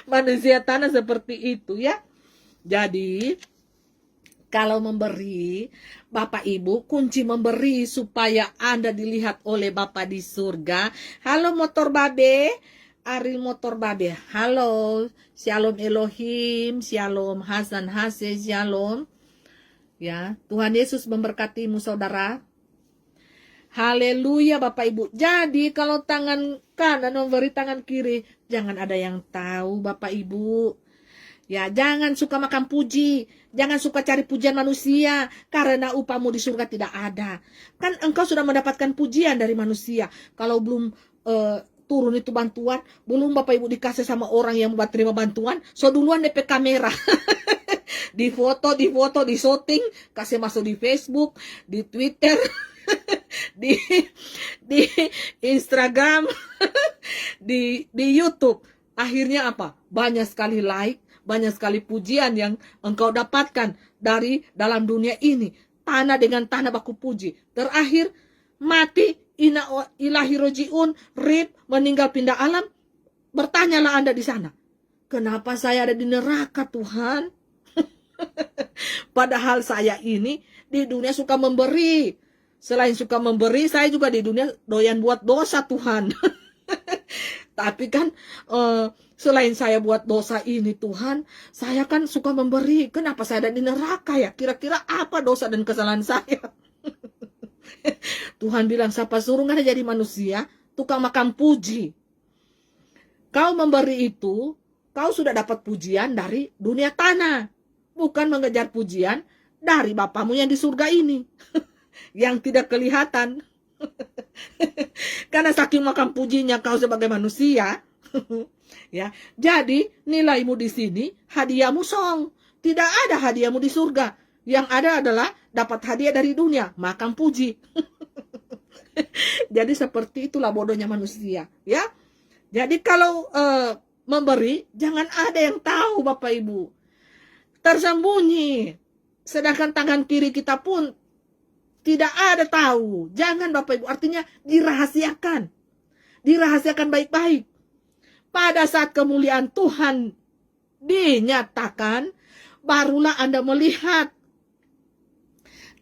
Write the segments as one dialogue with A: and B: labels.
A: Manusia tanah seperti itu ya. Jadi kalau memberi, Bapak Ibu, kunci memberi supaya Anda dilihat oleh Bapak di surga. Halo motor babe, Aril motor babe. Halo, Shalom Elohim, Shalom Hasan Hase, Shalom. Ya, Tuhan Yesus memberkatimu saudara. Haleluya Bapak Ibu. Jadi kalau tangan kanan memberi tangan kiri, jangan ada yang tahu Bapak Ibu. Ya, jangan suka makan puji. Jangan suka cari pujian manusia. Karena upahmu di surga tidak ada. Kan engkau sudah mendapatkan pujian dari manusia. Kalau belum turun itu bantuan, belum Bapak Ibu dikasih sama orang yang buat terima bantuan, so duluan DP kamera. di foto, di shooting, kasih masuk di Facebook, di Twitter, di Instagram, di YouTube. Akhirnya apa? Banyak sekali like, banyak sekali pujian yang engkau dapatkan dari dalam dunia ini. Tanah dengan tanah baku puji. Terakhir, mati, ina ilahi rojiun, rib, meninggal pindah alam. Bertanyalah Anda di sana. Kenapa saya ada di neraka Tuhan? Padahal saya ini di dunia suka memberi. Selain suka memberi, saya juga di dunia doyan buat dosa Tuhan. Tapi kan selain saya buat dosa ini Tuhan, saya kan suka memberi. Kenapa saya ada di neraka ya? Kira-kira apa dosa dan kesalahan saya? Tuhan bilang, siapa suruh nggak jadi manusia, tukang makan puji. Kau memberi itu, kau sudah dapat pujian dari dunia tanah. Bukan mengejar pujian dari Bapamu yang di surga ini. Yang tidak kelihatan. Karena saking makan pujinya kau sebagai manusia. Ya, jadi nilaimu di sini, hadiahmu song. Tidak ada hadiahmu di surga. Yang ada adalah dapat hadiah dari dunia, makan puji. Jadi seperti itulah bodohnya manusia, ya. Jadi kalau memberi, jangan ada yang tahu Bapak Ibu. Tersembunyi. Sedangkan tangan kiri kita pun tidak ada tahu. Jangan Bapak Ibu, artinya dirahasiakan. Dirahasiakan baik-baik. Pada saat kemuliaan Tuhan dinyatakan, barulah Anda melihat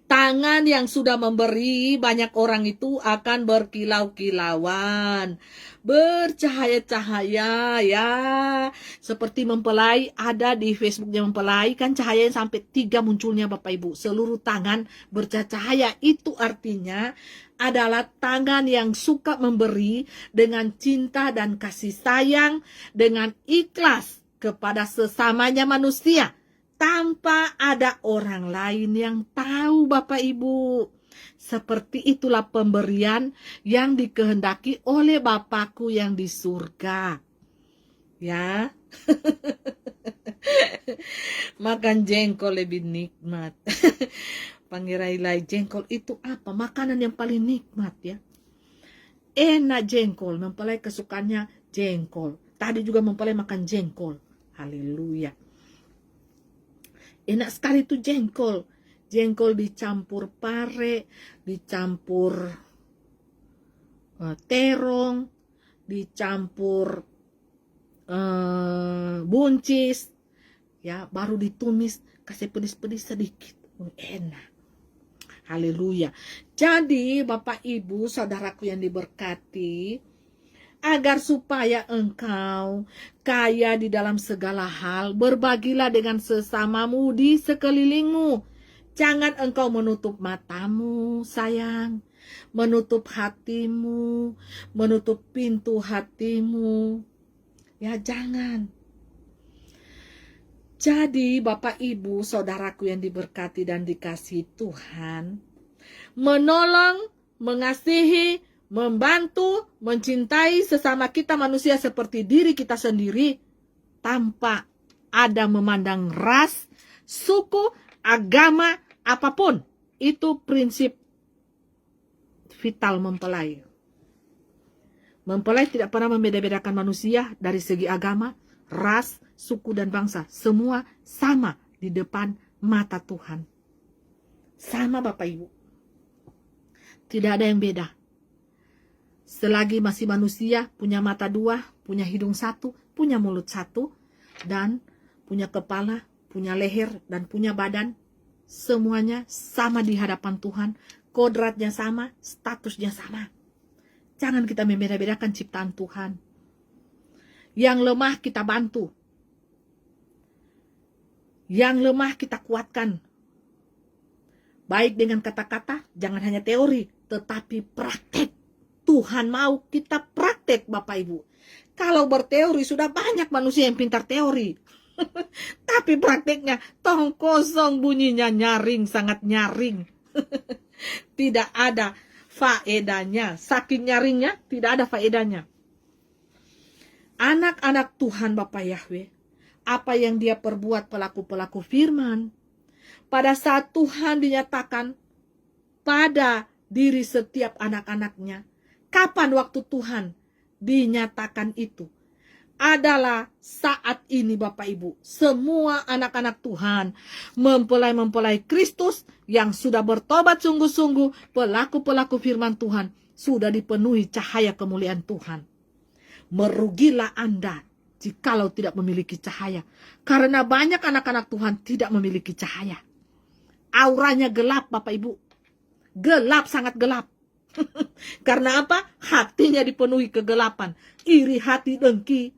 A: tangan yang sudah memberi. Banyak orang itu akan berkilau-kilauan, bercahaya-cahaya, ya. Seperti mempelai, ada di Facebooknya mempelai, kan cahayanya sampai 3 munculnya Bapak Ibu. Seluruh tangan bercahaya. Itu artinya adalah tangan yang suka memberi dengan cinta dan kasih sayang, dengan ikhlas kepada sesamanya manusia. Tanpa ada orang lain yang tahu Bapak Ibu. Seperti itulah pemberian yang dikehendaki oleh Bapakku yang di surga. Ya. Makan jengkol lebih nikmat. Pangirai-lai jengkol itu apa? Makanan yang paling nikmat ya. Enak jengkol. Mempelai kesukaannya jengkol. Tadi juga mempelai makan jengkol. Haleluya. Enak sekali tuh jengkol. Jengkol dicampur pare, dicampur terong, dicampur buncis, ya, baru ditumis, kasih pedis-pedis sedikit. Enak. Haleluya. Jadi Bapak Ibu, saudaraku yang diberkati, agar supaya engkau kaya di dalam segala hal, berbagilah dengan sesamamu di sekelilingmu. Jangan engkau menutup matamu, sayang. Menutup hatimu, menutup pintu hatimu. Ya, jangan. Jadi Bapak Ibu, saudaraku yang diberkati dan dikasihi Tuhan, menolong, mengasihi, membantu, mencintai sesama kita manusia seperti diri kita sendiri tanpa ada memandang ras, suku, agama, apapun. Itu prinsip vital mempelai. Mempelai tidak pernah membeda-bedakan manusia dari segi agama, ras, suku, dan bangsa. Semua sama di depan mata Tuhan. Sama Bapak Ibu. Tidak ada yang beda. Selagi masih manusia, punya mata 2, punya hidung 1, punya mulut 1, dan punya kepala, punya leher, dan punya badan. Semuanya sama di hadapan Tuhan. Kodratnya sama, statusnya sama. Jangan kita membeda-bedakan ciptaan Tuhan. Yang lemah kita bantu. Yang lemah kita kuatkan. Baik dengan kata-kata, jangan hanya teori, tetapi praktek. Tuhan mau kita praktek, Bapak Ibu. Kalau berteori, sudah banyak manusia yang pintar teori. Tapi prakteknya tong kosong, bunyinya nyaring, sangat nyaring. Tidak ada faedahnya. Saking nyaringnya, tidak ada faedahnya. Anak-anak Tuhan Bapak Yahweh, apa yang dia perbuat pelaku-pelaku firman, pada saat Tuhan dinyatakan pada diri setiap anak-anaknya, kapan waktu Tuhan dinyatakan itu? Adalah saat ini Bapak Ibu. Semua anak-anak Tuhan mempelai Kristus yang sudah bertobat sungguh-sungguh, pelaku-pelaku firman Tuhan, sudah dipenuhi cahaya kemuliaan Tuhan. Merugilah Anda jikalau tidak memiliki cahaya. Karena banyak anak-anak Tuhan tidak memiliki cahaya. Auranya gelap Bapak Ibu. Gelap, sangat gelap. Karena apa? Hatinya dipenuhi kegelapan. Iri hati, dengki.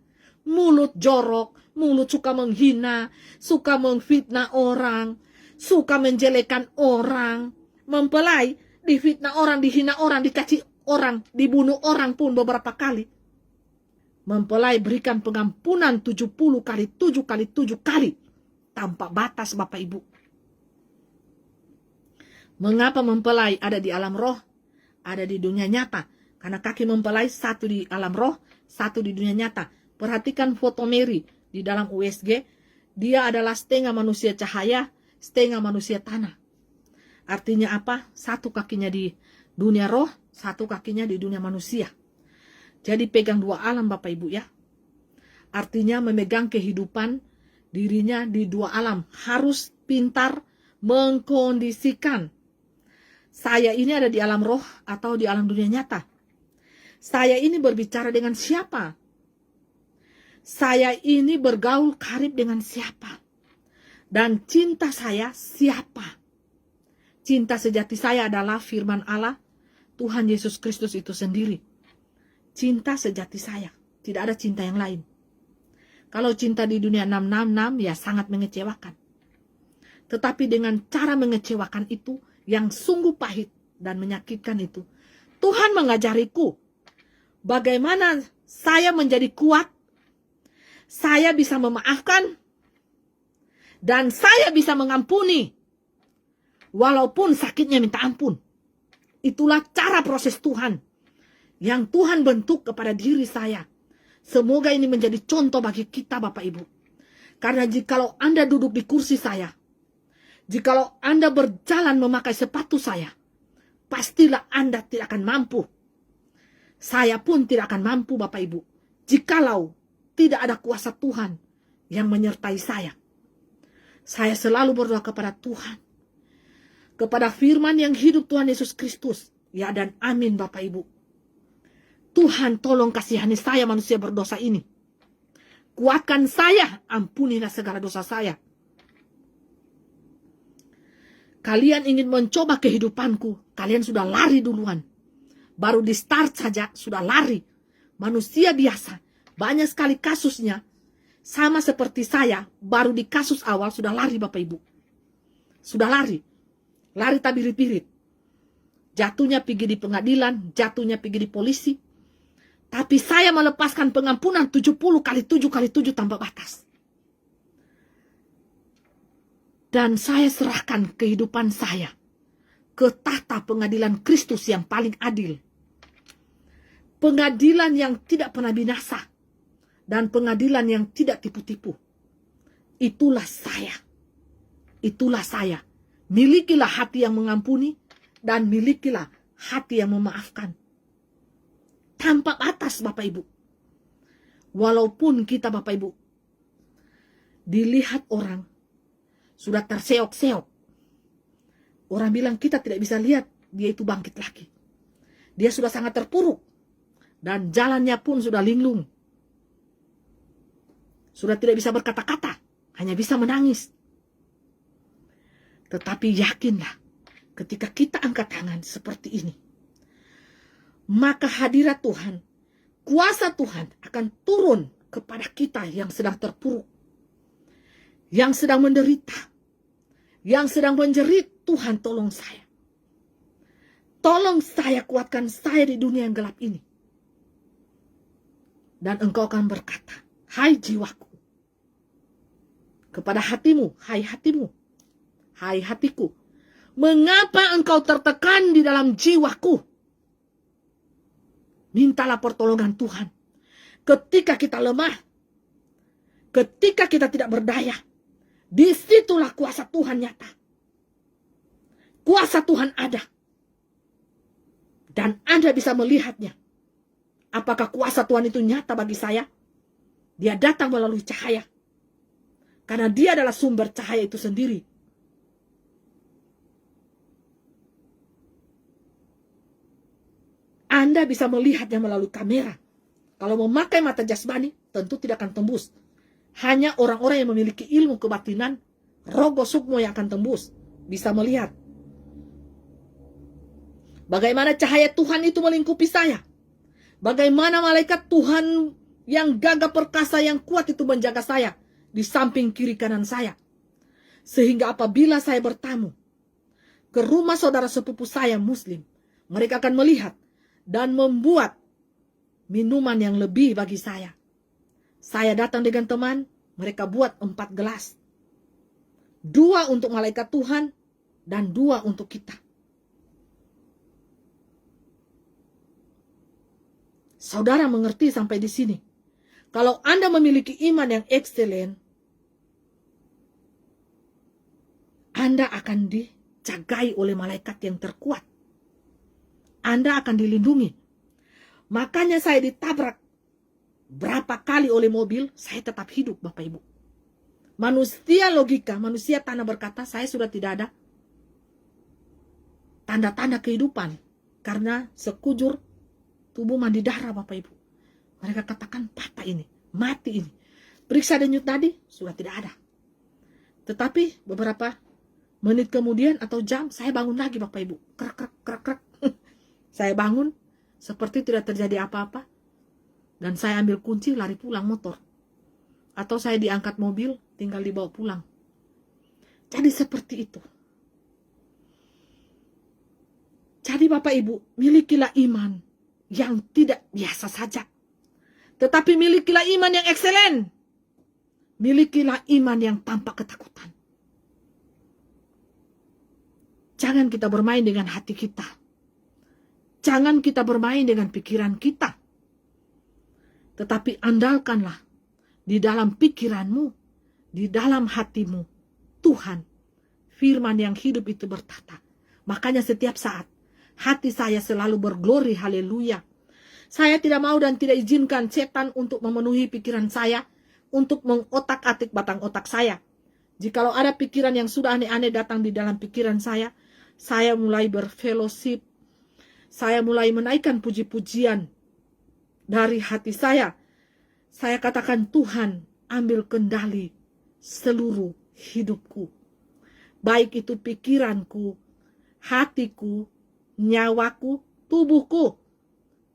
A: Mulut jorok. Mulut suka menghina. Suka memfitnah orang. Suka menjelekan orang. Mempelai. Difitnah orang, dihina orang, dicaci orang. Dibunuh orang pun beberapa kali. Mempelai berikan pengampunan 70 kali 7 kali 7 kali. Tanpa batas Bapak Ibu. Mengapa mempelai ada di alam roh, ada di dunia nyata? Karena kaki mempelai satu di alam roh, satu di dunia nyata. Perhatikan foto Mary di dalam USG. Dia adalah setengah manusia cahaya, setengah manusia tanah. Artinya apa? Satu kakinya di dunia roh, satu kakinya di dunia manusia. Jadi pegang dua alam Bapak Ibu ya. Artinya memegang kehidupan dirinya di dua alam. Harus pintar mengkondisikan. Saya ini ada di alam roh atau di alam dunia nyata. Saya ini berbicara dengan siapa? Saya ini bergaul karib dengan siapa? Dan cinta saya siapa? Cinta sejati saya adalah firman Allah, Tuhan Yesus Kristus itu sendiri. Cinta sejati saya. Tidak ada cinta yang lain. Kalau cinta di dunia 666 ya sangat mengecewakan. Tetapi dengan cara mengecewakan itu, yang sungguh pahit dan menyakitkan itu, Tuhan mengajariku bagaimana saya menjadi kuat, saya bisa memaafkan, dan saya bisa mengampuni walaupun sakitnya minta ampun. Itulah cara proses Tuhan yang Tuhan bentuk kepada diri saya. Semoga ini menjadi contoh bagi kita Bapak Ibu. Karena jikalau Anda duduk di kursi saya, jikalau Anda berjalan memakai sepatu saya, pastilah Anda tidak akan mampu. Saya pun tidak akan mampu Bapak Ibu, jikalau tidak ada kuasa Tuhan yang menyertai saya. Saya selalu berdoa kepada Tuhan, kepada firman yang hidup Tuhan Yesus Kristus. Ya dan amin Bapak Ibu. Tuhan tolong kasihani saya manusia berdosa ini. Kuatkan saya, ampunilah segala dosa saya. Kalian ingin mencoba kehidupanku, kalian sudah lari duluan. Baru di start saja sudah lari. Manusia biasa, banyak sekali kasusnya. Sama seperti saya, baru di kasus awal sudah lari Bapak Ibu. Sudah lari. Lari tabirit-birit. Jatuhnya pergi di pengadilan, jatuhnya pergi di polisi. Tapi saya melepaskan pengampunan 70 kali 7 kali 7 tanpa batas. Dan saya serahkan kehidupan saya ke tahta pengadilan Kristus yang paling adil. Pengadilan yang tidak pernah binasa. Dan pengadilan yang tidak tipu-tipu. Itulah saya. Itulah saya. Milikilah hati yang mengampuni. Dan milikilah hati yang memaafkan. Tanpa batas Bapak Ibu. Walaupun kita Bapak Ibu dilihat orang sudah terseok-seok. Orang bilang kita tidak bisa lihat dia itu bangkit lagi. Dia sudah sangat terpuruk. Dan jalannya pun sudah linglung. Sudah tidak bisa berkata-kata, hanya bisa menangis. Tetapi yakinlah, ketika kita angkat tangan seperti ini, maka hadirat Tuhan, kuasa Tuhan akan turun kepada kita yang sedang terpuruk, yang sedang menderita, yang sedang menjerit. Tuhan, tolong saya. Tolong saya, kuatkan saya di dunia yang gelap ini. Dan engkau akan berkata, hai jiwaku, kepada hatimu, hai hatimu, hai hatiku, mengapa engkau tertekan di dalam jiwaku? Mintalah pertolongan Tuhan. Ketika kita lemah, ketika kita tidak berdaya, disitulah kuasa Tuhan nyata. Kuasa Tuhan ada. Dan Anda bisa melihatnya. Apakah kuasa Tuhan itu nyata bagi saya? Dia datang melalui cahaya. Karena dia adalah sumber cahaya itu sendiri. Anda bisa melihatnya melalui kamera. Kalau memakai mata jasmani, tentu tidak akan tembus. Hanya orang-orang yang memiliki ilmu kebatinan, rogo sukmo yang akan tembus. Bisa melihat. Bagaimana cahaya Tuhan itu melingkupi saya. Bagaimana malaikat Tuhan yang gagah perkasa yang kuat itu menjaga saya di samping kiri kanan saya. Sehingga apabila saya bertamu ke rumah saudara sepupu saya Muslim, mereka akan melihat dan membuat minuman yang lebih bagi saya. Saya datang dengan teman, mereka buat 4 gelas. 2 untuk malaikat Tuhan dan 2 untuk kita. Saudara mengerti sampai di sini. Kalau Anda memiliki iman yang ekselen, Anda akan dijagai oleh malaikat yang terkuat. Anda akan dilindungi. Makanya saya ditabrak berapa kali oleh mobil, saya tetap hidup, Bapak Ibu. Manusia logika, manusia tanah berkata, saya sudah tidak ada tanda-tanda kehidupan. Karena sekujur tubuh mandi darah, Bapak Ibu. Mereka katakan patah ini, mati ini. Periksa denyut tadi, sudah tidak ada. Tetapi beberapa menit kemudian atau jam, saya bangun lagi, Bapak Ibu. Krek, krek, krek, krek. Saya bangun, seperti tidak terjadi apa-apa. Dan saya ambil kunci, lari pulang motor. Atau saya diangkat mobil, tinggal dibawa pulang. Jadi seperti itu. Jadi Bapak Ibu, milikilah iman yang tidak biasa saja. Tetapi milikilah iman yang ekselen. Milikilah iman yang tanpa ketakutan. Jangan kita bermain dengan hati kita. Jangan kita bermain dengan pikiran kita. Tetapi andalkanlah di dalam pikiranmu, di dalam hatimu, Tuhan, firman yang hidup itu bertata. Makanya setiap saat, hati saya selalu berglori, haleluya. Saya tidak mau dan tidak izinkan setan untuk memenuhi pikiran saya, untuk mengotak-atik batang otak saya. Jikalau ada pikiran yang sudah aneh-aneh datang di dalam pikiran saya mulai berfellowship, saya mulai menaikkan puji-pujian dari hati saya. Saya katakan, Tuhan, ambil kendali seluruh hidupku. Baik itu pikiranku, hatiku, nyawaku, tubuhku,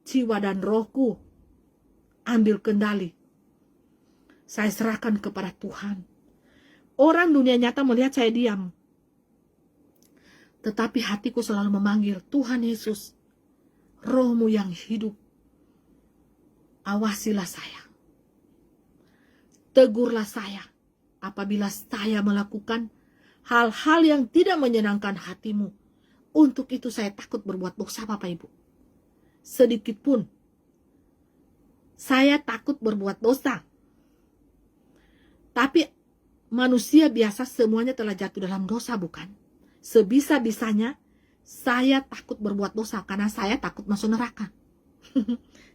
A: jiwa dan rohku. Ambil kendali. Saya serahkan kepada Tuhan. Orang dunia nyata melihat saya diam. Tetapi hatiku selalu memanggil, Tuhan Yesus, Roh-Mu yang hidup, awasilah saya. Tegurlah saya apabila saya melakukan hal-hal yang tidak menyenangkan hati-Mu. Untuk itu saya takut berbuat dosa, Bapak Ibu. Sedikit pun saya takut berbuat dosa. Tapi manusia biasa semuanya telah jatuh dalam dosa, bukan? Sebisa-bisanya saya takut berbuat dosa karena saya takut masuk neraka.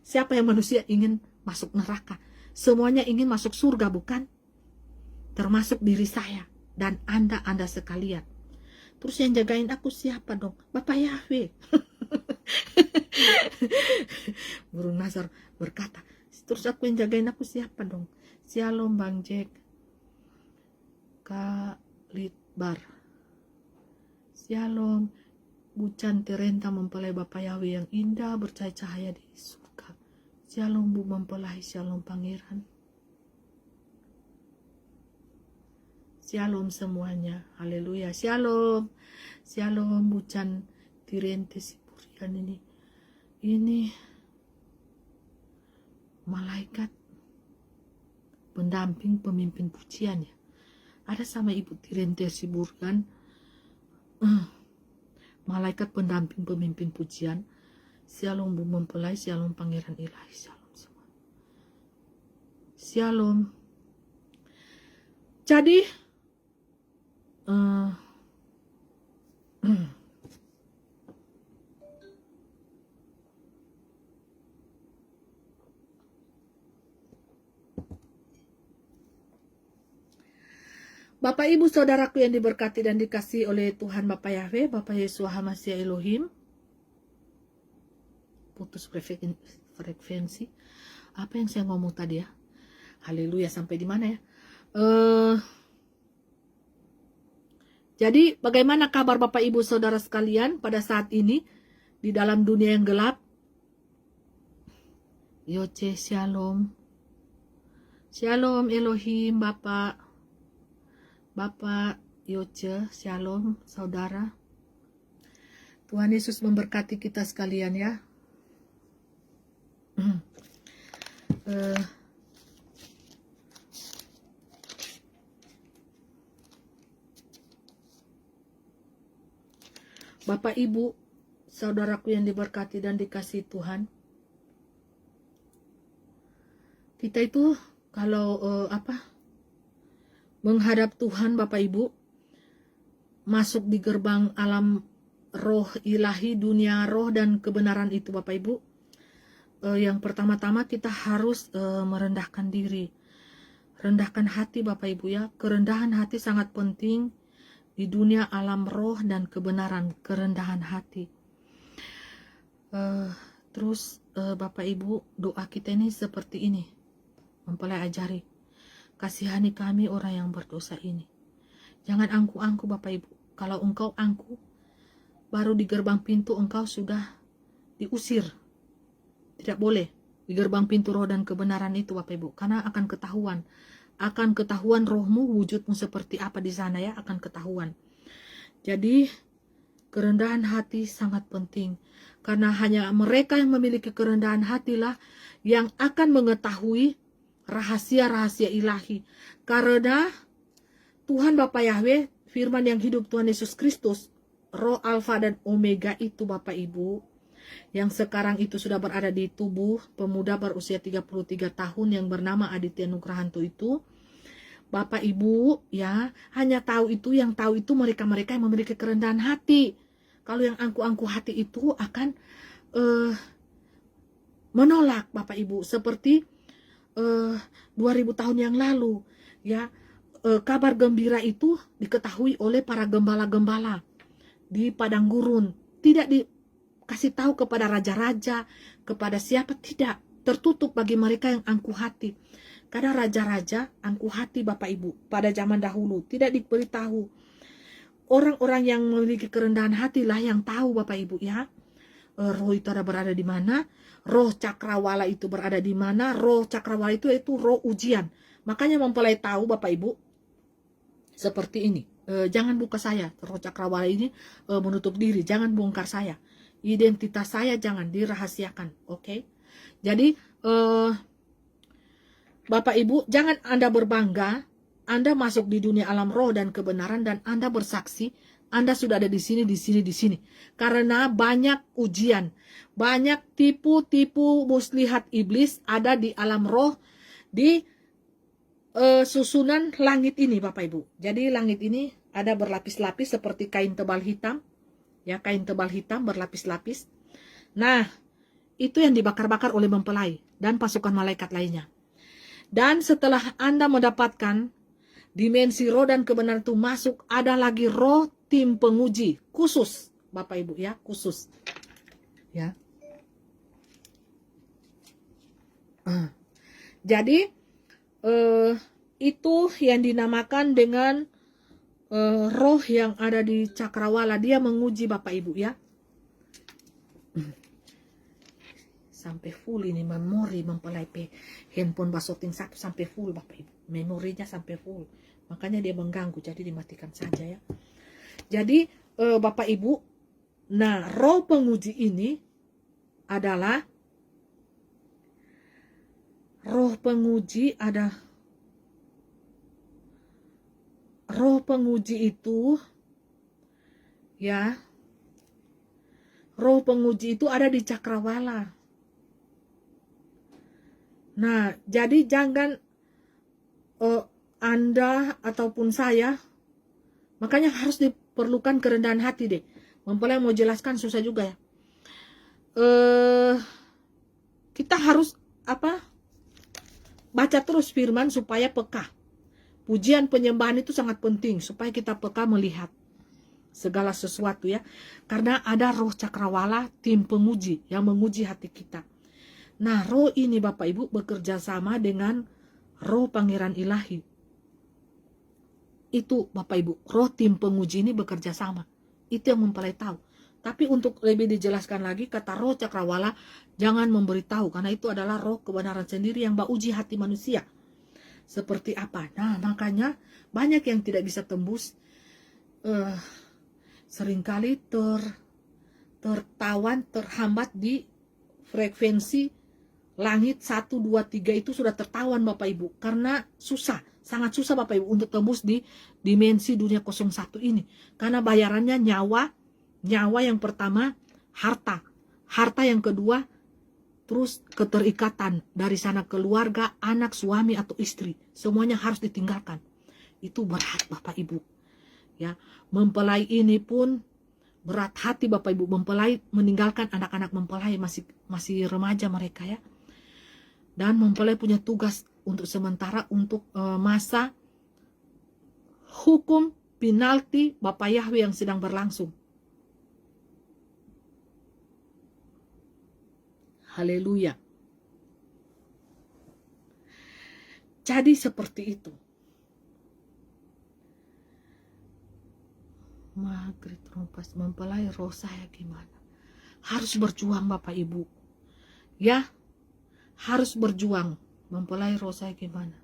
A: Siapa yang manusia ingin masuk neraka? Semuanya ingin masuk surga, bukan? Termasuk diri saya dan Anda sekalian. Terus yang jagain aku siapa dong? Bapak Yahweh. Guru Nazar berkata, Terus aku yang jagain aku siapa dong? Shalom Bang Jack, Kak Litbar, Shalom Bucan Terenta mempelai Bapak Yahweh yang indah bercahaya di surga. Shalom Bu mempelai, shalom Pangeran. Shalom semuanya, haleluya, shalom. Shalom Bucan Tirente Sipurian ini malaikat pendamping pemimpin pujian ya. Ada sama Ibu Tirente Sipurian, malaikat pendamping pemimpin pujian. Shalom Bu mempelai, shalom Pangeran Ilahi, shalom semua. Shalom. Jadi Bapak Ibu Saudaraku yang diberkati dan dikasihi oleh Tuhan Bapak Yahweh, Bapak Yesus HaMashiach Elohim. Putus frekuensi. Apa yang saya ngomong tadi ya? Haleluya, sampai di mana ya? Jadi bagaimana kabar Bapak Ibu Saudara sekalian pada saat ini di dalam dunia yang gelap? Yoce shalom. Shalom Elohim Bapak Yoce, shalom saudara. Tuhan Yesus memberkati kita sekalian ya. Bapak Ibu, saudaraku yang diberkati dan dikasihi Tuhan. Kita itu kalau menghadap Tuhan Bapak Ibu, masuk di gerbang alam roh ilahi, dunia roh dan kebenaran itu Bapak Ibu, yang pertama-tama kita harus merendahkan diri, rendahkan hati Bapak Ibu ya. Kerendahan hati sangat penting di dunia alam roh dan kebenaran, kerendahan hati. Terus Bapak Ibu, doa kita ini seperti ini, mempelai ajari, kasihani kami orang yang berdosa ini. Jangan angku-angku Bapak Ibu. Kalau engkau angku, baru di gerbang pintu engkau sudah diusir. Tidak boleh di gerbang pintu roh dan kebenaran itu Bapak Ibu. Karena akan ketahuan. Akan ketahuan rohmu, wujudmu seperti apa di sana ya. Akan ketahuan. Jadi kerendahan hati sangat penting. Karena hanya mereka yang memiliki kerendahan hatilah yang akan mengetahui rahasia-rahasia ilahi. Karena Tuhan Bapak Yahweh, firman yang hidup Tuhan Yesus Kristus, roh Alfa dan Omega itu Bapak Ibu, yang sekarang itu sudah berada di tubuh pemuda berusia 33 tahun yang bernama Aditya Nugrahanto itu, Bapak Ibu ya, hanya tahu itu, yang tahu itu mereka-mereka yang memiliki kerendahan hati. Kalau yang angku-angku hati itu akan menolak Bapak Ibu, seperti 2000 tahun yang lalu ya, kabar gembira itu diketahui oleh para gembala-gembala di padang gurun, tidak dikasih tahu kepada raja-raja, kepada siapa, tidak, tertutup bagi mereka yang angkuh hati. Karena raja-raja angkuh hati Bapak Ibu pada zaman dahulu tidak diberitahu. Orang-orang yang memiliki kerendahan hatilah yang tahu Bapak Ibu ya, roh itu ada berada di mana, roh cakrawala itu berada di mana. Roh cakrawala itu roh ujian. Makanya mempelai tahu Bapak Ibu seperti ini. Jangan buka saya, roh cakrawala ini menutup diri, jangan bongkar saya. Identitas saya jangan dirahasiakan, oke? Jadi Bapak Ibu, jangan Anda berbangga Anda masuk di dunia alam roh dan kebenaran dan Anda bersaksi Anda sudah ada di sini, di sini, di sini. Karena banyak ujian, banyak tipu-tipu muslihat iblis ada di alam roh, di susunan langit ini Bapak Ibu. Jadi langit ini ada berlapis-lapis seperti kain tebal hitam. Ya, kain tebal hitam berlapis-lapis. Nah, itu yang dibakar-bakar oleh mempelai dan pasukan malaikat lainnya. Dan setelah Anda mendapatkan dimensi roh dan kebenaran itu masuk, ada lagi roh tim penguji khusus Bapak Ibu ya, khusus ya. Jadi itu yang dinamakan dengan roh yang ada di cakrawala. Dia menguji Bapak Ibu ya. Sampai full ini memori mempelai handphone basoting satu sampai full Bapak Ibu. Memorinya sampai full. Makanya dia mengganggu, jadi dimatikan saja ya. Jadi Bapak Ibu, nah roh penguji ini adalah roh penguji itu ya. Roh penguji itu ada di cakrawala. Nah, jadi jangan Anda ataupun saya, makanya harus diperlukan kerendahan hati deh. Mempelai mau jelaskan susah juga ya. Kita harus baca terus firman supaya peka. Pujian penyembahan itu sangat penting supaya kita peka melihat segala sesuatu ya. Karena ada roh cakrawala, tim penguji yang menguji hati kita. Nah, roh ini Bapak Ibu bekerja sama dengan roh pangeran ilahi. Itu Bapak Ibu, roh tim penguji ini bekerja sama. Itu yang mempelai tahu. Tapi untuk lebih dijelaskan lagi, kata roh cakrawala jangan memberitahu, karena itu adalah roh kebenaran sendiri yang uji hati manusia. Seperti apa? Nah, makanya banyak yang tidak bisa tembus. Seringkali tertawan, terhambat di frekuensi langit 1, 2, 3 itu sudah tertawan Bapak Ibu. Karena susah, sangat susah Bapak Ibu untuk tembus di dimensi dunia 01 ini. Karena bayarannya nyawa yang pertama harta yang kedua terus keterikatan dari sana keluarga, anak, suami atau istri. Semuanya harus ditinggalkan. Itu berat Bapak Ibu. Ya, mempelai ini pun berat hati Bapak Ibu. Mempelai meninggalkan anak-anak mempelai masih remaja mereka ya. Dan mempelai punya tugas untuk sementara untuk masa hukum penalti Bapak Yahweh yang sedang berlangsung. Haleluya. Jadi seperti itu. Maghrib rompas mempelai roh saya gimana? Harus berjuang Bapak Ibu. Ya, harus berjuang. Mempelai roh saya gimana?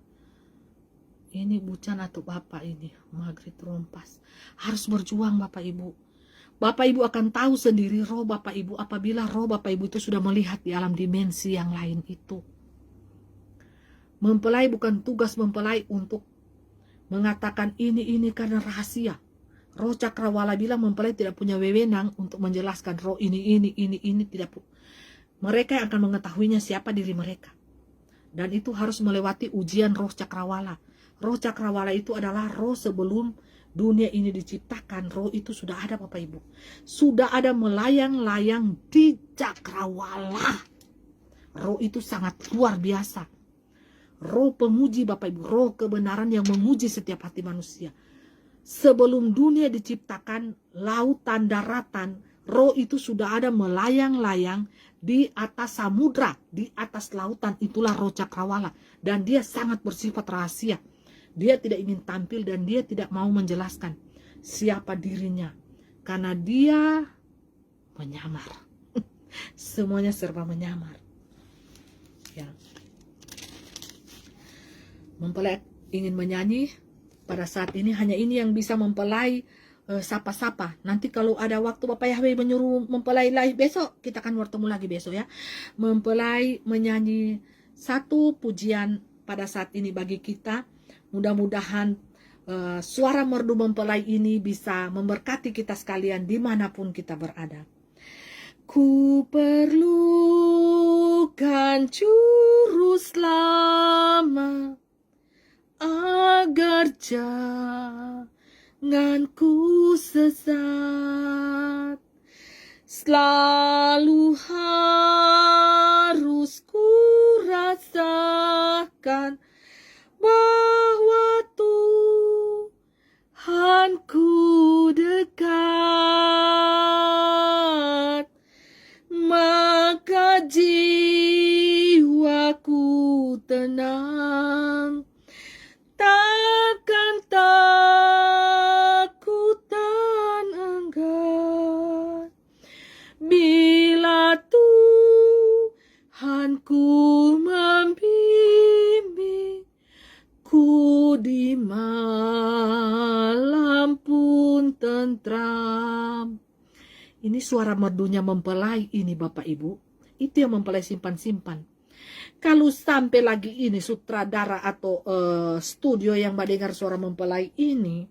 A: Ini bucan atau Bapak ini? Maghrib rompas. Harus berjuang Bapak Ibu. Bapak Ibu akan tahu sendiri roh Bapak Ibu apabila roh Bapak Ibu itu sudah melihat di alam dimensi yang lain itu. Mempelai bukan tugas mempelai untuk mengatakan ini karena rahasia. Roh cakrawala bilang mempelai tidak punya wewenang untuk menjelaskan roh ini tidak. Mereka yang akan mengetahuinya siapa diri mereka. Dan itu harus melewati ujian roh cakrawala. Roh cakrawala itu adalah roh sebelum dunia ini diciptakan. Roh itu sudah ada Bapak Ibu. Sudah ada melayang-layang di cakrawala. Roh itu sangat luar biasa. Roh penguji Bapak Ibu. Roh kebenaran yang menguji setiap hati manusia. Sebelum dunia diciptakan, lautan, daratan, roh itu sudah ada melayang-layang di atas samudra, di atas lautan. Itulah roh cakrawala. Dan dia sangat bersifat rahasia. Dia tidak ingin tampil dan dia tidak mau menjelaskan siapa dirinya. Karena dia menyamar. Semuanya serba menyamar. Ya. Mempelai ingin menyanyi. Pada saat ini hanya ini yang bisa mempelai sapa-sapa. Nanti kalau ada waktu Bapak Yahweh menyuruh mempelai live besok, kita akan bertemu lagi besok ya. Mempelai menyanyi satu pujian pada saat ini bagi kita. Mudah-mudahan suara merdu mempelai ini bisa memberkati kita sekalian dimanapun kita berada. Ku perlukan juru selamat agar janganku sesat, selalu harus ku rasakan bahwa Tuhanku dekat, maka jiwaku tenang, takkan takut dan enggan, bila Tuhanku membimbing ku di malam pun tentram. Ini suara merdunya mempelai ini Bapak Ibu. Itu yang mempelai simpan-simpan. Kalau sampai lagi ini sutradara atau studio yang mendengar suara mempelai ini,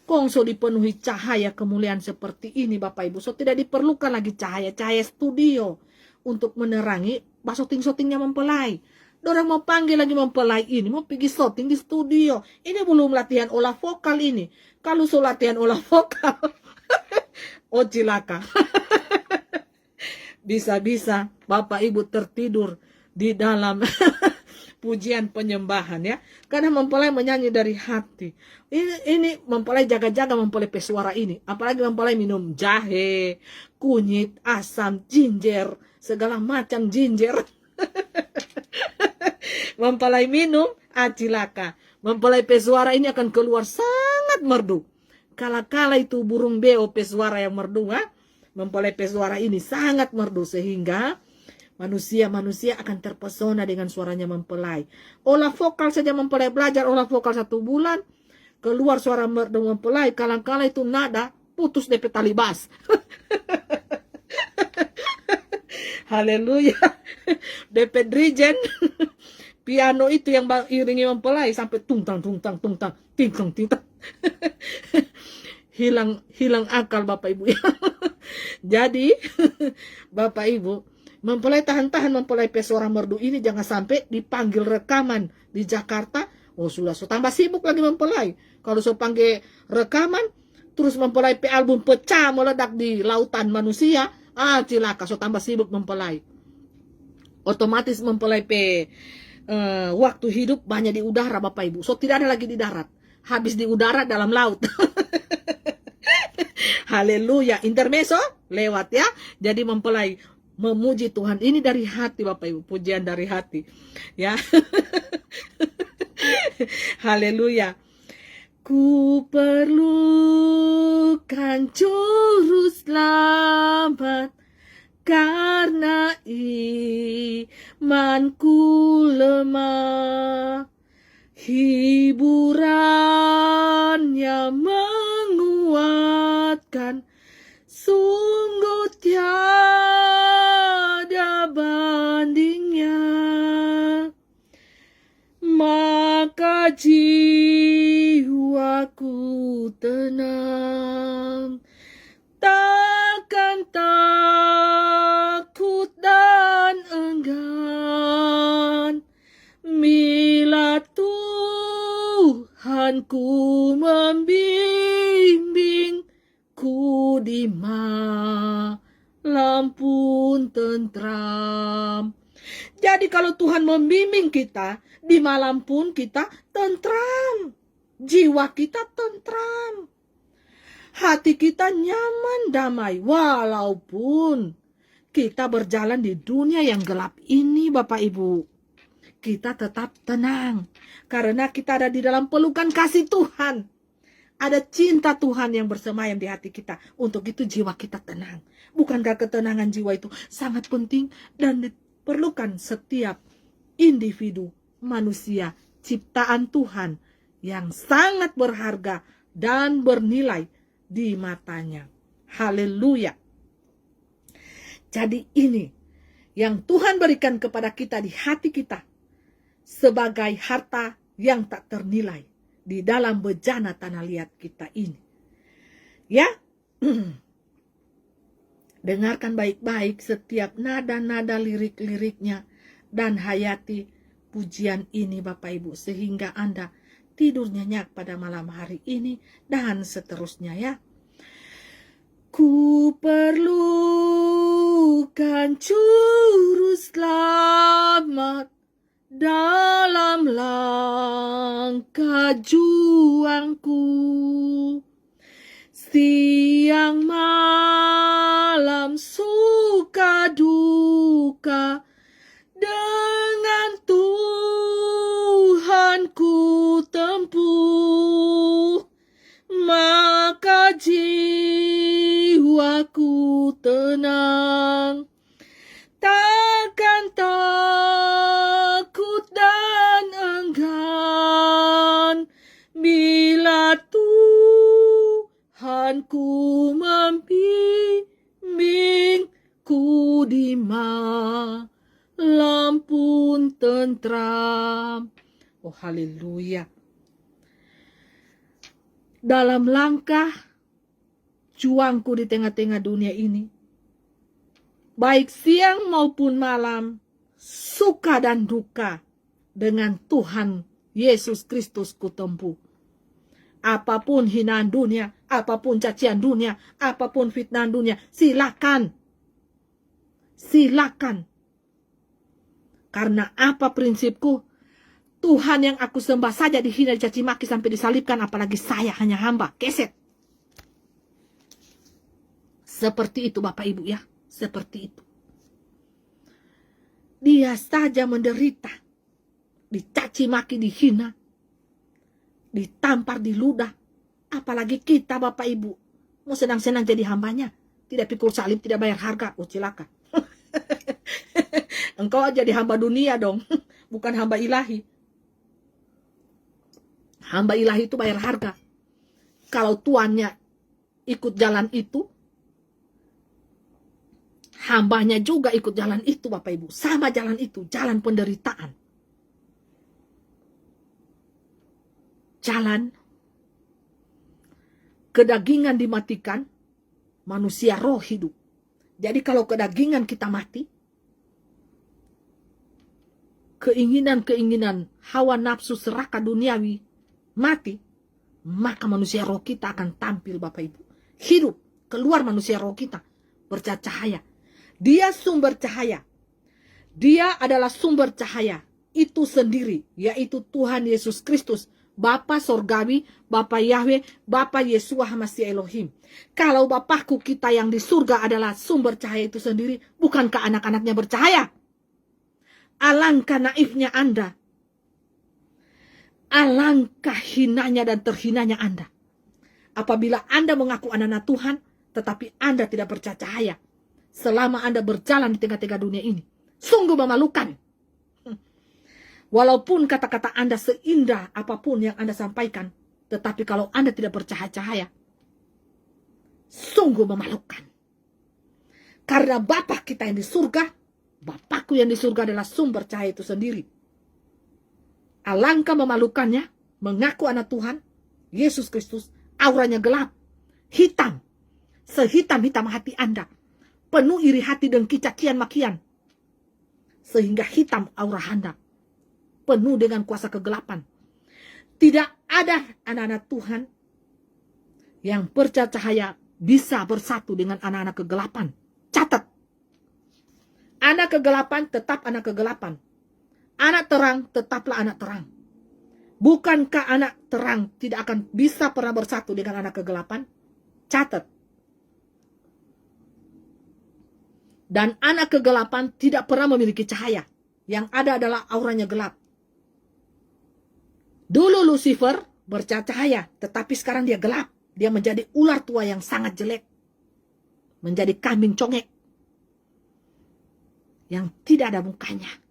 A: kongso dipenuhi cahaya kemuliaan seperti ini Bapak Ibu. So tidak diperlukan lagi cahaya studio untuk menerangi syuting-syutingnya mempelai. Dorang mau panggil lagi mempelai ini, mau pergi syuting di studio. Ini belum latihan olah vokal ini. Kalau so latihan olah vokal, oh cilaka. Bisa-bisa Bapak Ibu tertidur di dalam pujian penyembahan ya. Karena mempelai menyanyi dari hati. Ini mempelai jaga-jaga mempelai pesuara ini. Apalagi mempelai minum jahe, kunyit, asam, ginger, segala macam ginger. Mempelai minum, cilaka. Mempelai pesuara ini akan keluar sangat merdu. Kala-kala itu burung beo pesuara yang merdu, mempelai pesuara ini sangat merdu sehingga manusia akan terpesona dengan suaranya mempelai. Olah vokal saja mempelai belajar olah vokal 1 bulan, keluar suara merdu mempelai, kala-kala itu nada putus DP tali bas. Haleluya. DP dirijen piano itu yang iringi mempelai sampai tungtang tingkang hilang akal Bapak Ibu ya. Jadi Bapak Ibu, mempelai tahan-tahan mempelai pesuara merdu ini jangan sampai dipanggil rekaman di Jakarta. Oh sudah so tambah sibuk lagi mempelai. Kalau so panggil rekaman terus mempelai pe album pecah meledak di lautan manusia, cilaka, so tambah sibuk mempelai. Otomatis mempelai pe waktu hidup banyak di udara Bapak Ibu. So tidak ada lagi di darat. Habis di udara dalam laut. Haleluya. Intermezzo lewat ya. Jadi mempelai memuji Tuhan ini dari hati Bapak Ibu. Pujian dari hati. Ya. Haleluya. Ku perlukan juru selamat karena imanku lemah, hiburannya menguatkan, sungguh tiada bandingnya. Maka jiwaku tenang, takkan takut dan enggan, bila Tuhanku membimbing ku di malam pun tentram. Jadi kalau Tuhan membimbing kita, di malam pun kita tentram. Jiwa kita tentram. Hati kita nyaman damai. Walaupun kita berjalan di dunia yang gelap ini Bapak Ibu. Kita tetap tenang. Karena kita ada di dalam pelukan kasih Tuhan. Ada cinta Tuhan yang bersemayam di hati kita. Untuk itu jiwa kita tenang. Bukankah ketenangan jiwa itu sangat penting dan diperlukan setiap individu manusia ciptaan Tuhan yang sangat berharga dan bernilai di matanya. Haleluya. Jadi ini yang Tuhan berikan kepada kita di hati kita sebagai harta yang tak ternilai di dalam bejana tanah liat kita ini. Ya. Dengarkan baik-baik setiap nada-nada lirik-liriknya dan hayati pujian ini Bapak Ibu sehingga Anda tidur nyenyak pada malam hari ini dan seterusnya ya. Ku perlukan juru selamat dalam langkah juangku, siang malam suka duka dengan Tuhan tempuh, maka jiwaku tenang. Takkan takut dan enggan bila Tuhanku membimbingku di malam pun tentram. Oh haleluya. Dalam langkah juangku di tengah-tengah dunia ini, baik siang maupun malam, suka dan duka, dengan Tuhan Yesus Kristus kutempuh. Apapun hinaan dunia, apapun cacian dunia, apapun fitnah dunia, silakan. Silakan. Karena apa prinsipku? Tuhan yang aku sembah saja dihina, dicaci maki sampai disalibkan, apalagi saya hanya hamba. Keset. Seperti itu Bapak Ibu ya. Seperti itu. Dia saja menderita. Dicaci maki, dihina. Ditampar, diludah. Apalagi kita Bapak Ibu. Mau senang-senang jadi hambanya. Tidak pikul salib, tidak bayar harga. Oh cilaka. Engkau jadi hamba dunia dong. Bukan hamba ilahi. Hamba ilahi itu bayar harga. Kalau tuannya ikut jalan itu, hambanya juga ikut jalan itu Bapak Ibu. Sama jalan itu, jalan penderitaan. Jalan kedagingan dimatikan, manusia roh hidup. Jadi kalau kedagingan kita mati, keinginan-keinginan hawa nafsu serakah duniawi mati, maka manusia roh kita akan tampil Bapak Ibu. Hidup, keluar manusia roh kita, bercahaya. Dia sumber cahaya. Dia adalah sumber cahaya itu sendiri, yaitu Tuhan Yesus Kristus, Bapa Sorgawi, Bapa Yahweh, Bapa Yesua Hamasya Elohim. Kalau Bapakku kita yang di surga adalah sumber cahaya itu sendiri, bukankah anak-anaknya bercahaya? Alangkah naifnya Anda. Alangkah hinanya dan terhinanya Anda. Apabila Anda mengaku anak-anak Tuhan, tetapi Anda tidak bercahaya. Selama Anda berjalan di tengah-tengah dunia ini. Sungguh memalukan. Walaupun kata-kata Anda seindah apapun yang Anda sampaikan, tetapi kalau Anda tidak bercahaya, sungguh memalukan. Karena Bapa kita yang di surga, Bapakku yang di surga adalah sumber cahaya itu sendiri. Alangkah memalukannya, mengaku anak Tuhan, Yesus Kristus, auranya gelap, hitam, sehitam-hitam hati Anda, penuh iri hati dengki cacian makian, sehingga hitam aura Anda, penuh dengan kuasa kegelapan. Tidak ada anak-anak Tuhan yang bercahaya bisa bersatu dengan anak-anak kegelapan. Catat, anak kegelapan tetap anak kegelapan. Anak terang tetaplah anak terang. Bukankah anak terang tidak akan bisa pernah bersatu dengan anak kegelapan? Catat. Dan anak kegelapan tidak pernah memiliki cahaya. Yang ada adalah auranya gelap. Dulu Lucifer bercahaya, tetapi sekarang dia gelap. Dia menjadi ular tua yang sangat jelek. Menjadi kambing congek. Yang tidak ada mukanya.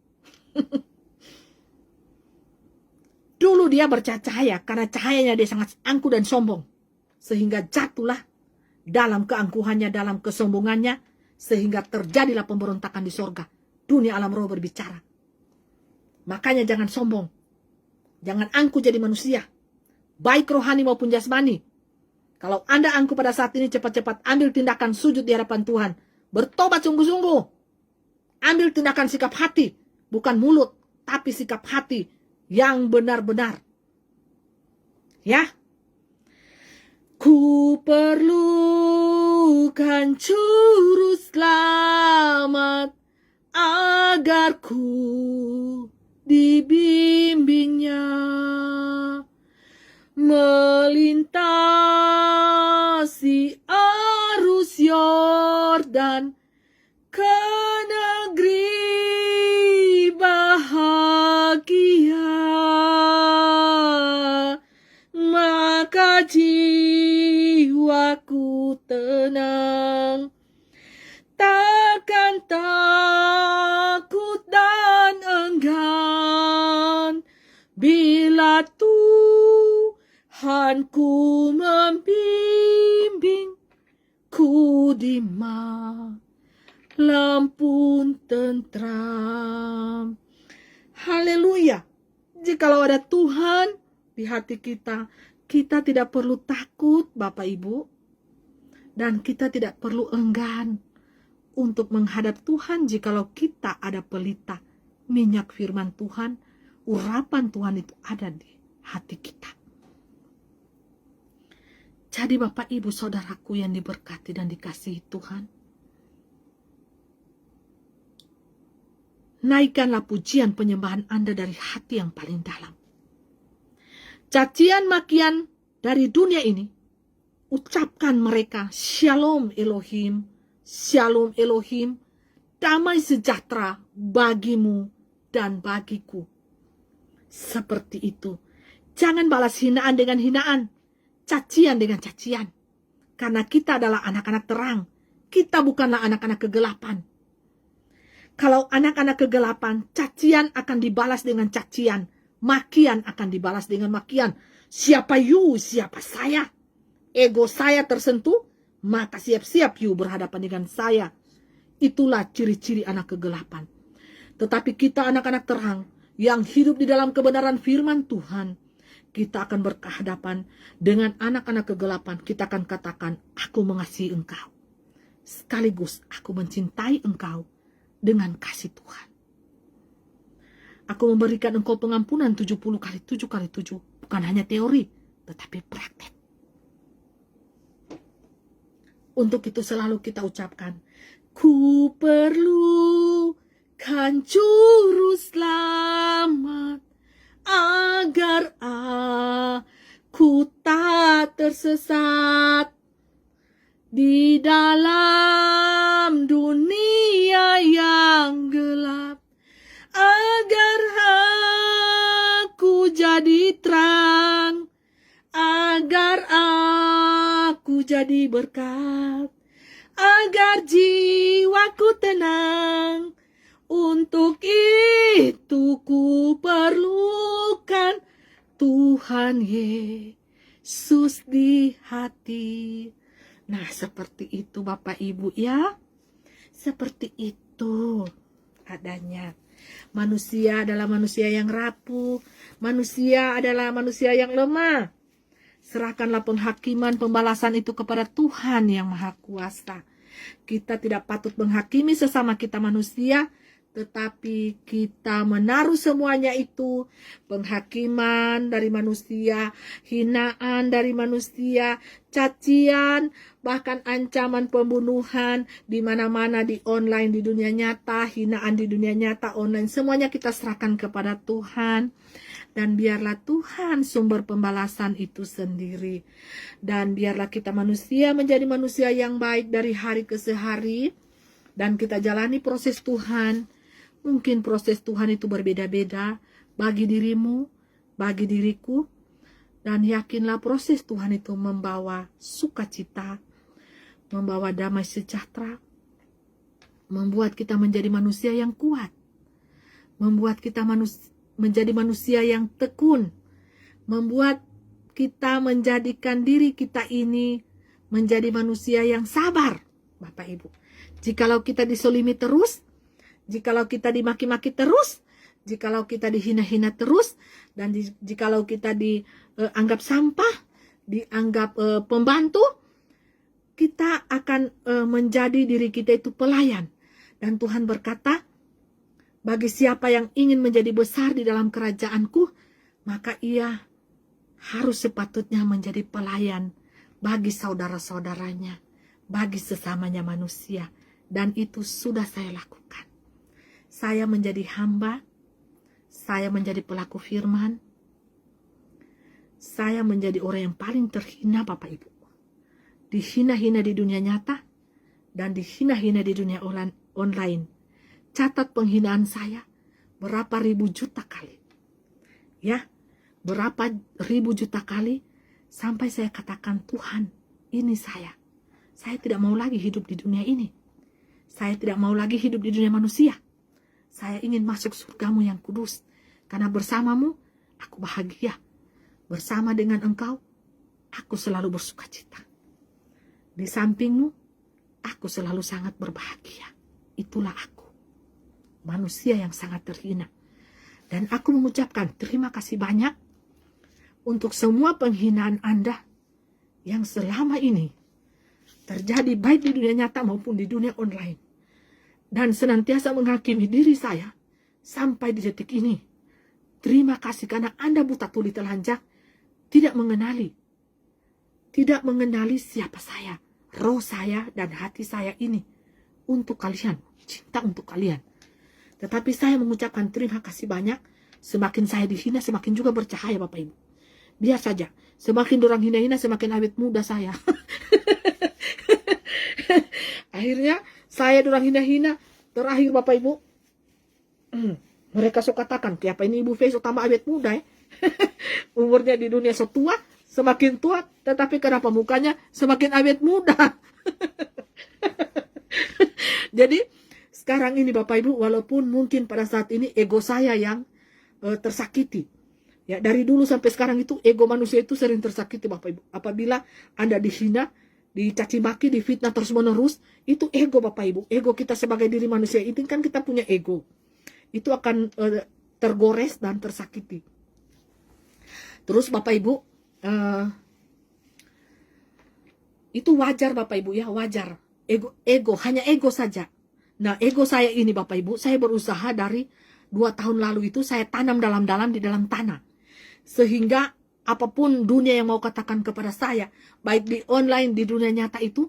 A: Dulu dia bercahaya karena cahayanya dia sangat angkuh dan sombong. Sehingga jatuhlah dalam keangkuhannya, dalam kesombongannya. Sehingga terjadilah pemberontakan di sorga. Dunia alam roh berbicara. Makanya jangan sombong. Jangan angkuh jadi manusia. Baik rohani maupun jasmani. Kalau Anda angkuh pada saat ini, cepat-cepat ambil tindakan sujud di hadapan Tuhan. Bertobat sungguh-sungguh. Ambil tindakan sikap hati. Bukan mulut, tapi sikap hati yang benar-benar. Ya. Ku perlukan juru selamat agar ku dibimbingnya melintasi arus Yordan ke negeri bahagia. jiwaku tenang, takkan takut dan enggan bila Tuhanku membimbingku di malam pun tentram. Haleluya. Jikalau ada Tuhan di hati kita, kita tidak perlu takut, Bapak Ibu, dan kita tidak perlu enggan untuk menghadap Tuhan jikalau kita ada pelita minyak firman Tuhan, urapan Tuhan itu ada di hati kita. Jadi Bapak Ibu saudaraku yang diberkati dan dikasihi Tuhan, naikkanlah pujian penyembahan Anda dari hati yang paling dalam. Cacian makian dari dunia ini, ucapkan mereka, Shalom Elohim, Shalom Elohim, damai sejahtera bagimu dan bagiku. Seperti itu. Jangan balas hinaan dengan hinaan, cacian dengan cacian. Karena kita adalah anak-anak terang. Kita bukanlah anak-anak kegelapan. Kalau anak-anak kegelapan, cacian akan dibalas dengan cacian. Makian akan dibalas dengan makian. Siapa you, siapa saya? Ego saya tersentuh, maka siap-siap you berhadapan dengan saya. Itulah ciri-ciri anak kegelapan. Tetapi kita anak-anak terang yang hidup di dalam kebenaran firman Tuhan, kita akan berhadapan dengan anak-anak kegelapan. Kita akan katakan, aku mengasihi engkau. Sekaligus aku mencintai engkau dengan kasih Tuhan. Aku memberikan engkau pengampunan 70 kali 7 kali 7. Bukan hanya teori, tetapi praktek. Untuk itu selalu kita ucapkan, ku perlukan juru selamat agar aku tak tersesat di dalam dunia yang gelap, agar aku jadi terang, agar aku jadi berkat, agar jiwaku tenang. Untuk itu ku perlukan Tuhan Yesus di hati. Nah, seperti itu Bapak Ibu ya. Seperti itu adanya. Manusia adalah manusia yang rapuh. Manusia adalah manusia yang lemah. Serahkanlah penghakiman pembalasan itu kepada Tuhan yang Maha Kuasa. Kita tidak patut menghakimi sesama kita manusia, tetapi kita menaruh semuanya itu, penghakiman dari manusia, hinaan dari manusia, cacian, bahkan ancaman pembunuhan di mana-mana, di online, di dunia nyata, hinaan di dunia nyata, online, semuanya kita serahkan kepada Tuhan. Dan biarlah Tuhan sumber pembalasan itu sendiri. Dan biarlah kita manusia menjadi manusia yang baik dari hari ke hari. Dan kita jalani proses Tuhan. Mungkin proses Tuhan itu berbeda-beda bagi dirimu, bagi diriku. Dan yakinlah proses Tuhan itu membawa sukacita, membawa damai sejahtera, membuat kita menjadi manusia yang kuat, membuat kita menjadi manusia yang tekun, membuat kita menjadikan diri kita ini menjadi manusia yang sabar, Bapak Ibu. Jikalau kita disolimi terus, jikalau kita dimaki-maki terus, jikalau kita dihina-hina terus, dan jikalau kita dianggap sampah, dianggap pembantu, kita akan menjadi diri kita itu pelayan. Dan Tuhan berkata, bagi siapa yang ingin menjadi besar di dalam kerajaanku, maka ia harus sepatutnya menjadi pelayan bagi saudara-saudaranya, bagi sesamanya manusia. Dan itu sudah saya lakukan. Saya menjadi hamba, saya menjadi pelaku firman, saya menjadi orang yang paling terhina Bapak Ibu. Dihina-hina di dunia nyata, dan dihina-hina di dunia online. Catat penghinaan saya berapa ribu juta kali. Ya, berapa ribu juta kali Sampai saya katakan, Tuhan, ini saya. Saya tidak mau lagi hidup di dunia ini. Saya tidak mau lagi hidup di dunia manusia. Saya ingin masuk surgamu yang kudus. Karena bersamamu, aku bahagia. Bersama dengan engkau, aku selalu bersuka cita. Di sampingmu, aku selalu sangat berbahagia. Itulah aku. Manusia yang sangat terhina. Dan aku mengucapkan terima kasih banyak untuk semua penghinaan Anda yang selama ini terjadi baik di dunia nyata maupun di dunia online. Dan senantiasa menghakimi diri saya sampai di detik ini. Terima kasih karena Anda buta tuli telanjang tidak mengenali siapa saya, roh saya dan hati saya ini untuk kalian, cinta untuk kalian. Tetapi saya mengucapkan terima kasih banyak. Semakin saya dihina, semakin juga bercahaya Bapak Ibu. Biar saja, semakin dorang hina-hina, semakin awet muda saya. Akhirnya saya dorang hina-hina. Terakhir Bapak Ibu, mereka suka katakan, kenapa ini Ibu Fei tambah awet muda ya? Umurnya di dunia setua, semakin tua, tetapi kenapa mukanya semakin awet muda? Jadi sekarang ini Bapak Ibu, walaupun mungkin pada saat ini ego saya yang tersakiti. Ya, dari dulu sampai sekarang itu ego manusia itu sering tersakiti Bapak Ibu. Apabila Anda dihina, dicaci maki, difitnah terus menerus, itu ego Bapak Ibu. Ego kita sebagai diri manusia itu kan kita punya ego. Itu akan tergores dan tersakiti. Terus Bapak Ibu, itu wajar Bapak Ibu ya, wajar. Ego, hanya ego saja. Nah, ego saya ini Bapak Ibu, saya berusaha dari 2 tahun lalu itu saya tanam dalam-dalam di dalam tanah. Sehingga apapun dunia yang mau katakan kepada saya, baik di online, di dunia nyata itu,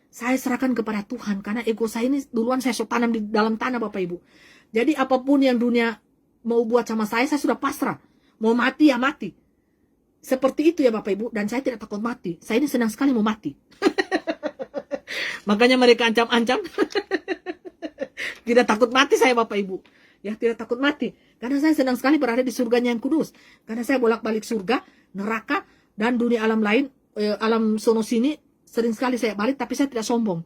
A: saya serahkan kepada Tuhan. Karena ego saya ini duluan saya tanam di dalam tanah Bapak Ibu. Jadi apapun yang dunia mau buat sama saya sudah pasrah. Mau mati ya mati. Seperti itu ya Bapak Ibu. Dan saya tidak takut mati. Saya ini senang sekali mau mati. Makanya mereka ancam-ancam. Tidak takut mati saya Bapak Ibu. Ya, tidak takut mati. Karena saya senang sekali berada di surganya yang kudus. Karena saya bolak-balik surga, neraka, dan dunia alam lain, alam sono sini, sering sekali saya balik, tapi saya tidak sombong.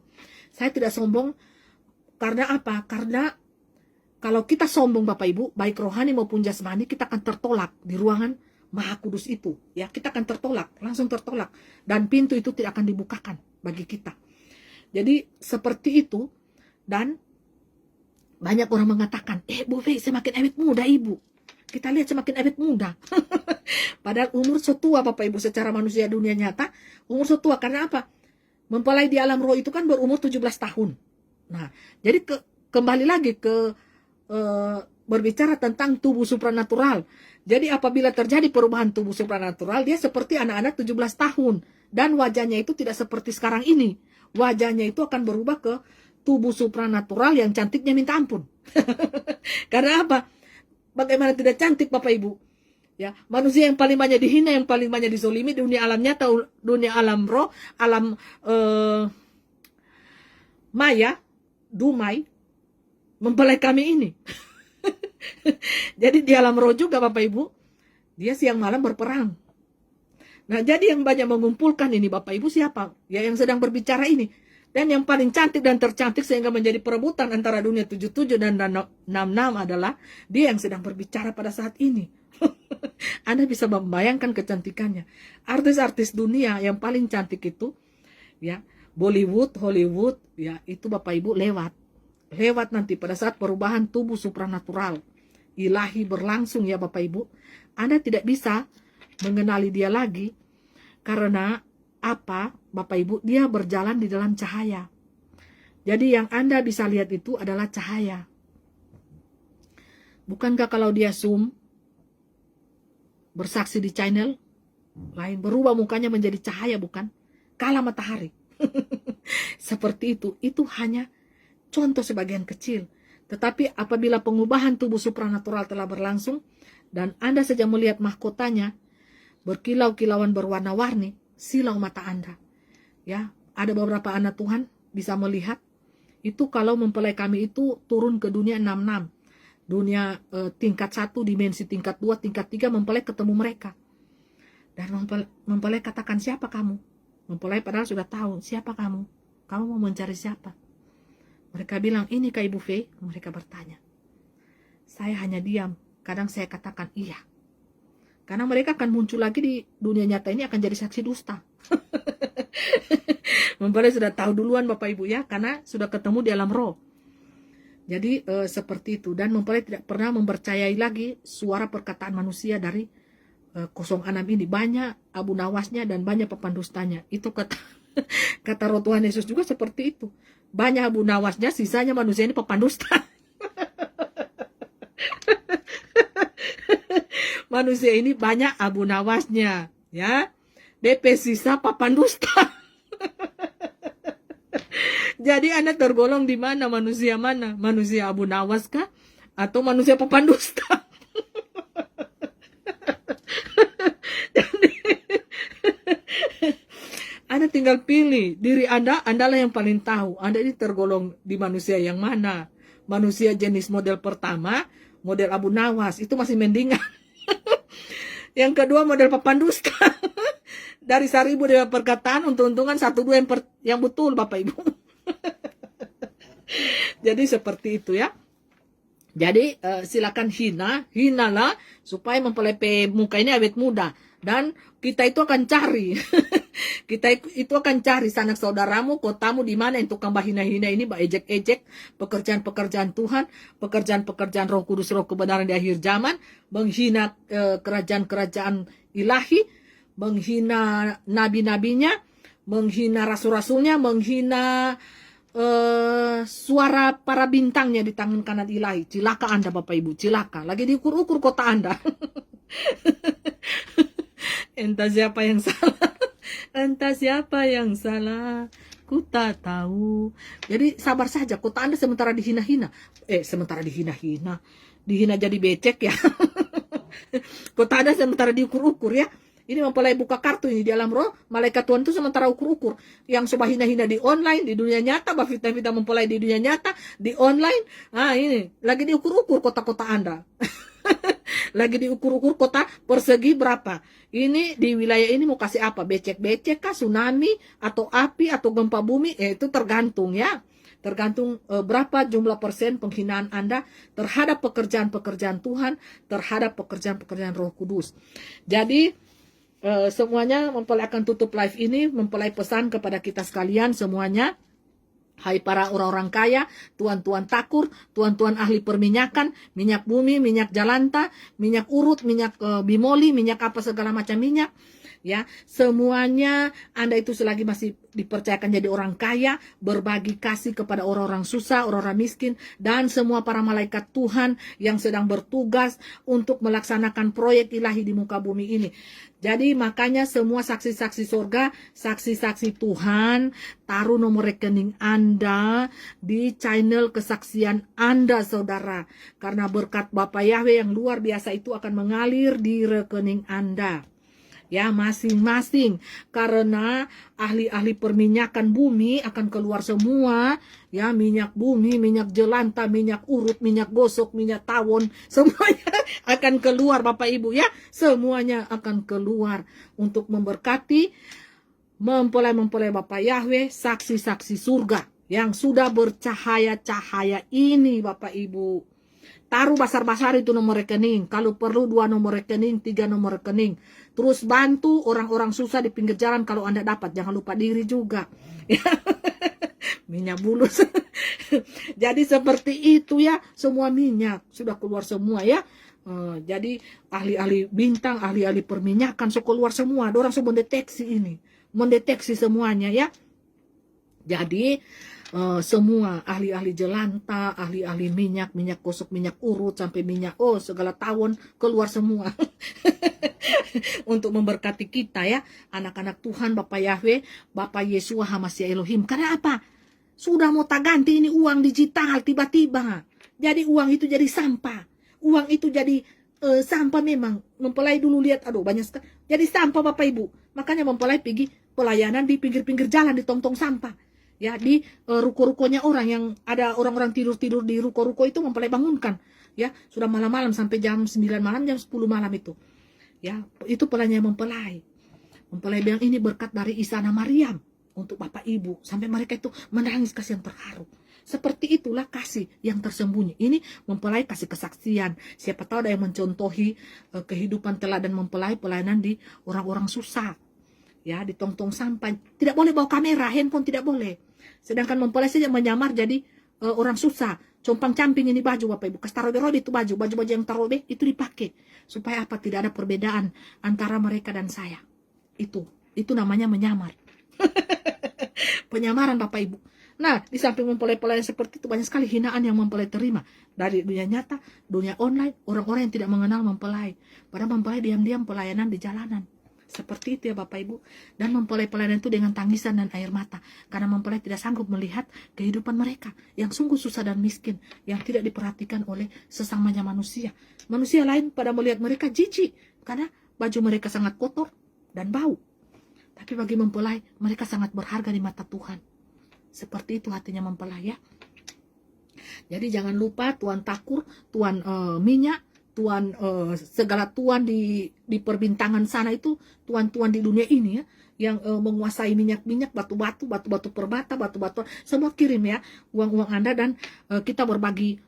A: Saya tidak sombong, karena apa? Karena kalau kita sombong Bapak Ibu, baik rohani maupun jasmani, kita akan tertolak di ruangan Maha Kudus itu. Ya, kita akan tertolak, langsung tertolak. Dan pintu itu tidak akan dibukakan bagi kita. Jadi, seperti itu, dan banyak orang mengatakan, Bu Fei semakin awet muda Ibu. Kita lihat semakin awet muda. Padahal umur setua Bapak Ibu secara manusia dunia nyata. Umur setua karena apa? Mempelai di alam roh itu kan berumur 17 tahun. Nah, jadi kembali lagi ke berbicara tentang tubuh supranatural. Jadi apabila terjadi perubahan tubuh supranatural, dia seperti anak-anak 17 tahun. Dan wajahnya itu tidak seperti sekarang ini. Wajahnya itu akan berubah ke tubuh supranatural yang cantiknya minta ampun. Karena apa? Bagaimana tidak cantik Bapak Ibu? Ya, manusia yang paling banyak dihina, yang paling banyak dizolimi di dunia alam nyata, dunia alam roh, alam maya, dumai, mempelai kami ini. Jadi di alam roh juga Bapak Ibu, dia siang malam berperang. Nah, jadi yang banyak mengumpulkan ini Bapak Ibu siapa? Ya, yang sedang berbicara ini. Dan yang paling cantik dan tercantik sehingga menjadi perebutan antara dunia 77 dan 66 adalah dia yang sedang berbicara pada saat ini. Anda bisa membayangkan kecantikannya. Artis-artis dunia yang paling cantik itu, ya, Bollywood, Hollywood, ya, itu Bapak Ibu lewat nanti pada saat perubahan tubuh supranatural ilahi berlangsung ya Bapak Ibu. Anda tidak bisa mengenali dia lagi karena apa Bapak Ibu? Dia berjalan di dalam cahaya. Jadi yang Anda bisa lihat itu adalah cahaya. Bukankah kalau dia zoom bersaksi di channel lain berubah mukanya menjadi cahaya, bukan? Kalah matahari. Seperti itu. Itu hanya contoh sebagian kecil. Tetapi apabila pengubahan tubuh supranatural telah berlangsung dan Anda saja melihat mahkotanya berkilau-kilauan berwarna-warni, silau mata Anda. Ya, ada beberapa anak Tuhan bisa melihat itu kalau mempelai kami itu turun ke dunia 66. Dunia tingkat 1, dimensi tingkat 2, tingkat 3 mempelai ketemu mereka. Dan mempelai katakan, siapa kamu? Mempelai padahal sudah tahu, siapa kamu? Kamu mau mencari siapa? Mereka bilang, ini Kak Ibu Fei. Mereka bertanya. Saya hanya diam. Kadang saya katakan iya. Karena mereka akan muncul lagi di dunia nyata ini, akan jadi saksi dusta. Mempelai sudah tahu duluan Bapak Ibu ya, karena sudah ketemu di alam roh. Jadi seperti itu. Dan mempelai tidak pernah mempercayai lagi suara perkataan manusia dari 06 ini. Banyak abu nawasnya dan banyak pepandustanya. Itu kata kata roh Tuhan Yesus juga seperti itu. Banyak abu nawasnya, sisanya manusia ini pepandusta. Manusia ini banyak abu nawasnya, ya. DP sisa papandusta. Jadi Anda tergolong di mana? Manusia mana? Manusia abu nawas kah? Atau manusia pepandusta? Jadi, Anda tinggal pilih. Diri Anda, Andalah yang paling tahu. Anda ini tergolong di manusia yang mana? Manusia jenis model pertama, model abu nawas. Itu masih mendingan. Yang kedua model papandusta. Dari 1000 dengan perkataan, untung-untungan 1-2 yang betul Bapak Ibu. Jadi seperti itu ya. Jadi silakan hinalah supaya mempelai muka ini awet muda. Dan kita itu akan cari. Kita itu akan cari sanak saudaramu, kotamu di mana yang tukang bahina-hina ini, ejek-ejek pekerjaan-pekerjaan Tuhan, pekerjaan-pekerjaan Roh Kudus, Roh kebenaran di akhir zaman, menghina kerajaan-kerajaan ilahi, menghina nabi-nabinya, menghina rasul-rasulnya, menghina suara para bintangnya di tangan kanan ilahi. Cilaka Anda Bapak Ibu, cilaka. Lagi diukur-ukur kota Anda. Entah siapa yang salah. Entah siapa yang salah. Ku tak tahu. Jadi sabar saja, kota Anda sementara dihina-hina. Sementara dihina-hina. Dihina jadi becek ya. Kota Anda sementara diukur-ukur ya. Ini mempelai buka kartu ini di alam roh. Malaikat Tuhan itu sementara ukur-ukur. Yang coba hina-hina di online, di dunia nyata. Bafita-fita mempelai di dunia nyata, di online. Nah ini, lagi diukur-ukur kota-kota Anda. Lagi diukur-ukur kota persegi berapa. Ini di wilayah ini mau kasih apa? Becek-becek kah? Tsunami? Atau api? Atau gempa bumi? Itu tergantung ya. Tergantung berapa jumlah persen penghinaan Anda terhadap pekerjaan-pekerjaan Tuhan, terhadap pekerjaan-pekerjaan Roh Kudus. Jadi semuanya mempelai akan tutup live ini, mempelai pesan kepada kita sekalian semuanya. Hai para orang-orang kaya, tuan-tuan takur, tuan-tuan ahli perminyakan, minyak bumi, minyak jalanta, minyak urut, minyak bimoli, minyak apa segala macam minyak. Ya, semuanya Anda itu selagi masih dipercayakan jadi orang kaya, berbagi kasih kepada orang-orang susah, orang-orang miskin, dan semua para malaikat Tuhan yang sedang bertugas untuk melaksanakan proyek ilahi di muka bumi ini. Jadi makanya semua saksi-saksi surga, saksi-saksi Tuhan, taruh nomor rekening Anda di channel kesaksian Anda, saudara. Karena berkat Bapak Yahweh yang luar biasa itu akan mengalir di rekening Anda. Ya, masing-masing. Karena ahli-ahli perminyakan bumi akan keluar semua. Ya, minyak bumi, minyak jelanta, minyak urut, minyak gosok, minyak tawon. Semuanya akan keluar Bapak Ibu ya. Semuanya akan keluar untuk memberkati mempelai-mempelai Bapak Yahweh, saksi-saksi surga yang sudah bercahaya-cahaya ini Bapak Ibu. Taruh basar-basar itu nomor rekening. Kalau perlu 2 nomor rekening, 3 nomor rekening. Terus bantu orang-orang susah di pinggir jalan kalau Anda dapat. Jangan lupa diri juga. Minyak bulus. Jadi seperti itu ya. Semua minyak sudah keluar semua ya. Jadi ahli-ahli bintang, ahli-ahli perminyakan so keluar semua. Ada orang so mendeteksi ini. Mendeteksi semuanya ya. Jadi semua ahli-ahli jelanta, ahli-ahli minyak, minyak gosok, minyak urut, sampai minyak, segala tawon keluar semua. Untuk memberkati kita ya, anak-anak Tuhan, Bapak Yahweh, Bapak Yesua Hamasya Elohim. Karena apa? Sudah mau tak ganti ini uang digital tiba-tiba. Jadi uang itu jadi sampah. Uang itu jadi sampah memang. Mempelai dulu lihat, aduh banyak sekali. Jadi sampah Bapak Ibu. Makanya mempelai pergi pelayanan di pinggir-pinggir jalan, di tong-tong sampah. Ya, di ruko-rukonya orang yang ada orang-orang tidur-tidur di ruko-ruko itu mempelai bangunkan. Ya, sudah malam-malam sampai jam 9 malam, jam 10 malam itu. Ya, itu pelayanan mempelai. Mempelai bilang ini berkat dari Isa dan Maryam untuk Bapak Ibu. Sampai mereka itu menangis kasih yang terharu. Seperti itulah kasih yang tersembunyi. Ini mempelai kasih kesaksian. Siapa tahu ada yang mencontohi kehidupan teladan mempelai pelayanan di orang-orang susah. Ya, di tong-tong sampah. Tidak boleh bawa kamera, handphone tidak boleh. Sedangkan mempelai saja menyamar jadi orang susah. Compang-camping ini baju Bapak Ibu. Kas tarobe-robe itu baju yang tarobe itu dipakai. Supaya apa? Tidak ada perbedaan antara mereka dan saya. Itu namanya menyamar. Penyamaran Bapak Ibu. Nah, di samping mempelai-pelai seperti itu banyak sekali hinaan yang mempelai terima dari dunia nyata, dunia online, orang-orang yang tidak mengenal mempelai. Padahal mempelai diam-diam pelayanan di jalanan. Seperti itu ya Bapak Ibu. Dan mempelai pelayanan itu dengan tangisan dan air mata. Karena mempelai tidak sanggup melihat kehidupan mereka yang sungguh susah dan miskin, yang tidak diperhatikan oleh sesamanya manusia. Manusia lain pada melihat mereka jijik karena baju mereka sangat kotor dan bau. Tapi bagi mempelai, mereka sangat berharga di mata Tuhan. Seperti itu hatinya mempelai ya. Jadi jangan lupa tuan takur, tuan minyak, tuan segala tuan di perbintangan sana itu, tuan-tuan di dunia ini ya, yang menguasai minyak-minyak, batu-batu perbata, batu-batu, semua kirim ya uang-uang Anda, dan kita berbagi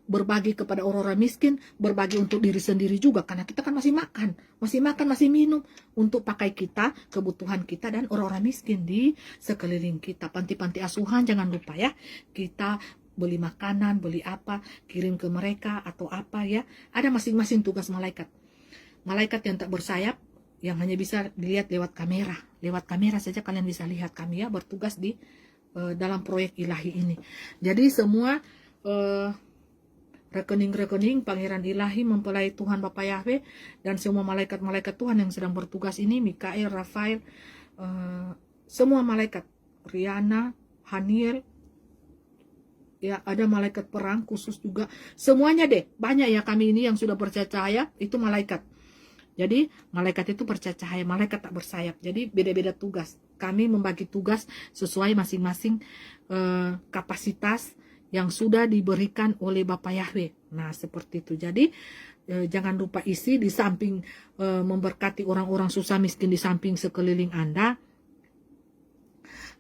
A: kepada orang-orang miskin, berbagi untuk diri sendiri juga, karena kita kan masih makan, masih minum untuk pakai kita, kebutuhan kita, dan orang-orang miskin di sekeliling kita. Panti-panti asuhan jangan lupa ya, kita beli makanan, beli apa, kirim ke mereka atau apa ya. Ada masing-masing tugas malaikat. Malaikat yang tak bersayap, yang hanya bisa dilihat lewat kamera. Lewat kamera saja kalian bisa lihat kami ya bertugas di dalam proyek ilahi ini. Jadi semua rekening-rekening Pangeran Ilahi mempelai Tuhan Bapa Yahweh dan semua malaikat-malaikat Tuhan yang sedang bertugas ini, Mikael, Rafael, semua malaikat, Riana, Haniel, ya ada malaikat perang khusus juga, semuanya deh, banyak ya kami ini yang sudah bercahaya, itu malaikat. Jadi malaikat itu bercahaya, malaikat tak bersayap. Jadi beda-beda tugas. Kami membagi tugas sesuai masing-masing kapasitas yang sudah diberikan oleh Bapak Yahweh. Nah seperti itu. Jadi jangan lupa isi di samping memberkati orang-orang susah miskin di samping sekeliling Anda,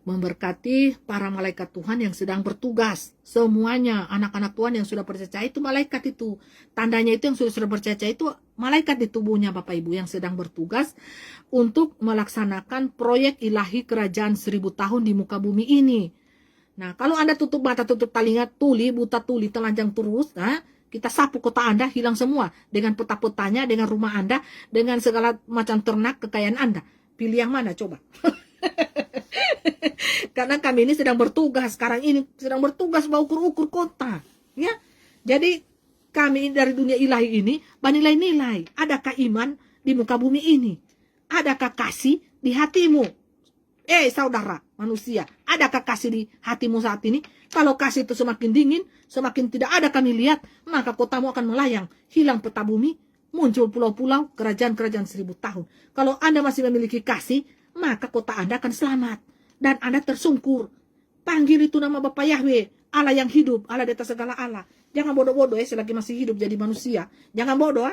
A: memberkati para malaikat Tuhan yang sedang bertugas. Semuanya anak-anak Tuhan yang sudah percaya itu malaikat itu. Tandanya itu yang sudah percaya itu malaikat di tubuhnya Bapak Ibu yang sedang bertugas untuk melaksanakan proyek ilahi kerajaan 1000 tahun di muka bumi ini. Nah, kalau Anda tutup mata, tutup telinga, tuli, buta tuli, telanjang terus, nah, kita sapu kota Anda, hilang semua. Dengan peta-petanya, dengan rumah Anda, dengan segala macam ternak kekayaan Anda. Pilih yang mana coba? Karena kami ini sedang bertugas, sekarang ini sedang bertugas mengukur-ukur kota, ya. Jadi kami dari dunia ilahi ini bernilai-nilai. Adakah iman di muka bumi ini? Adakah kasih di hatimu? Saudara manusia, adakah kasih di hatimu saat ini? Kalau kasih itu semakin dingin, semakin tidak ada kami lihat, maka kotamu akan melayang, hilang peta bumi, muncul pulau-pulau, kerajaan-kerajaan 1000 tahun. Kalau Anda masih memiliki kasih, maka kota Anda akan selamat. Dan Anda tersungkur. Panggil itu nama Bapa Yahweh, Allah yang hidup, Allah di atas segala Allah. Jangan bodoh-bodoh ya selagi masih hidup jadi manusia. Jangan bodoh.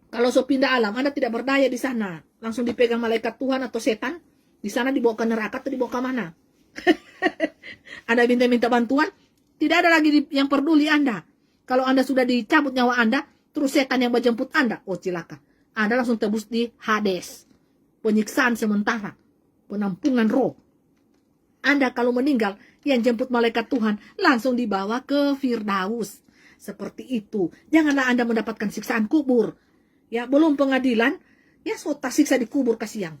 A: Kalau so pindah alam, Anda tidak berdaya di sana. Langsung dipegang malaikat Tuhan atau setan. Di sana dibawa ke neraka atau dibawa ke mana? Anda minta bantuan, tidak ada lagi yang peduli Anda. Kalau Anda sudah dicabut nyawa Anda, terus setan yang menjemput Anda, oh cilaka. Anda langsung tebus di Hades. Penyiksaan sementara, penampungan roh. Anda kalau meninggal, yang jemput malaikat Tuhan langsung dibawa ke Firdaus. Seperti itu. Janganlah Anda mendapatkan siksaan kubur. Ya, belum pengadilan, ya sota siksa di kubur kasihan.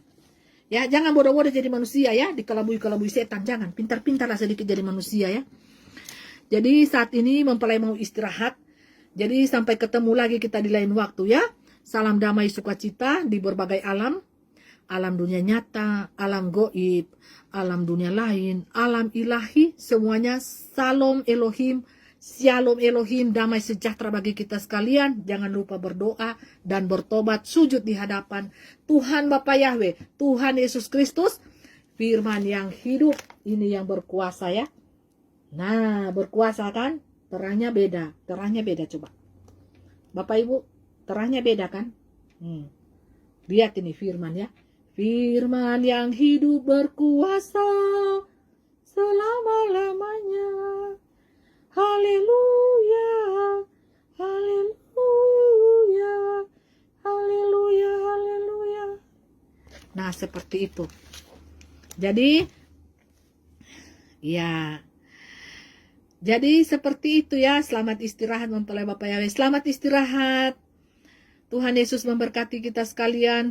A: Ya, jangan bodoh-bodoh jadi manusia ya, dikelabui-kelabui setan. Jangan, pintar-pintarlah sedikit jadi manusia ya. Jadi saat ini mempelai mau istirahat. Jadi sampai ketemu lagi kita di lain waktu ya. Salam damai sukacita di berbagai alam. Alam dunia nyata, alam goib, alam dunia lain, alam ilahi, semuanya Salam Elohim, Shalom Elohim, damai sejahtera bagi kita sekalian. Jangan lupa berdoa dan bertobat, sujud di hadapan Tuhan Bapa Yahweh, Tuhan Yesus Kristus, firman yang hidup, ini yang berkuasa ya. Nah, berkuasa kan? Terangnya beda coba. Bapak Ibu, terangnya beda kan? Lihat ini firman ya. Firman yang hidup berkuasa selama-lamanya. Haleluya, haleluya, haleluya, haleluya. Nah, seperti itu. Jadi, ya. Jadi seperti itu ya. Selamat istirahat mempelai Bapak Yahweh. Selamat istirahat. Tuhan Yesus memberkati kita sekalian.